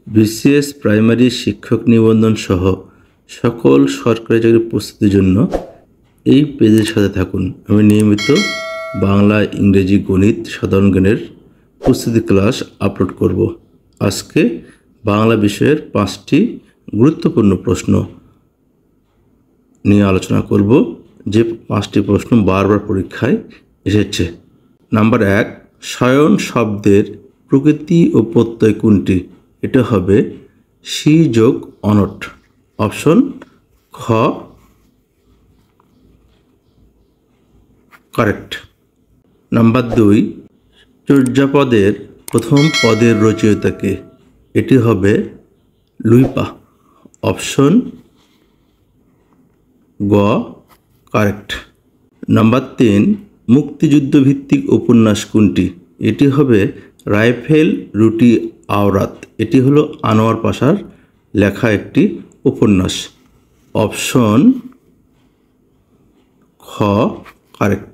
BCS primary শিক্ষক নিবন্ধন সহ সকল সরকারি চাকরির প্রস্তুতির জন্য এই পেজের সাথে থাকুন। আমি নিয়মিত বাংলা, ইংরেজি, গণিত, সাধারণ জ্ঞানের প্রস্তুতি ক্লাস আপলোড করব। আজকে বাংলা বিষয়ের 5টি গুরুত্বপূর্ণ প্রশ্ন নিয়ে আলোচনা করব, যে 5টি প্রশ্ন বারবার পরীক্ষায় এসেছে। নাম্বার 1, শয়ন শব্দের প্রকৃতি ও প্রত্যয় কোনটি? এটা হবে সি যোগ অনট, অপশন খ কারেক্ট। নাম্বার 2, চর্যাপদের প্রথম পদের রচয়িতাকে? এটি হবে লুইপা, অপশন গ কারেক্ট। নাম্বার 3, মুক্তিযুদ্ধ ভিত্তিক উপন্যাস কোনটি? এটি হবে রাইফেল রুটি আওরাত। এটি হলো আনোয়ার পাশার লেখা একটি উপন্যাস, অপশন খ কারেক্ট।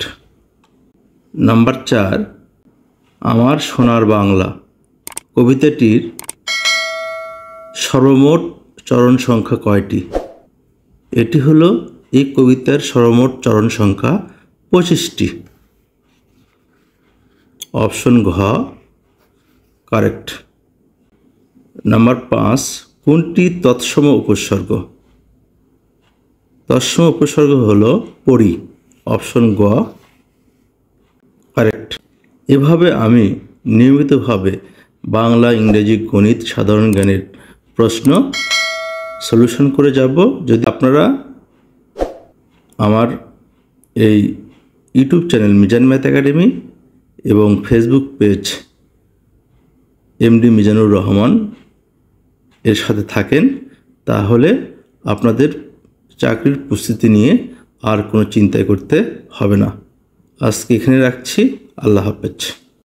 নাম্বার 4, আমার সোনার বাংলা কবিতাটির সর্বমোট চরণ সংখ্যা কয়টি? এটি হলো এই কবিতার সর্বমোট চরণ সংখ্যা 25টি, অপশন ঘ কারেক্ট। নাম্বার 5, কোনটি তৎসম উপসর্গ? তৎসম উপসর্গ হলো পরি, অপশন গ কারেক্ট। এভাবে আমি নিয়মিতভাবে বাংলা, ইংরেজি, গণিত, সাধারণ জ্ঞানের প্রশ্ন সলিউশন করে যাব। যদি আপনারা আমার এই YouTube channel Mizan math academy এবং Facebook page MD Mizanur Rahman এর সাথে থাকেন, তাহলে আপনাদের চাকরির প্রস্তুতি নিয়ে আর কোনো চিন্তা করতে হবে না। আজকে এখানে রাখছি। আল্লাহ হাফেজ।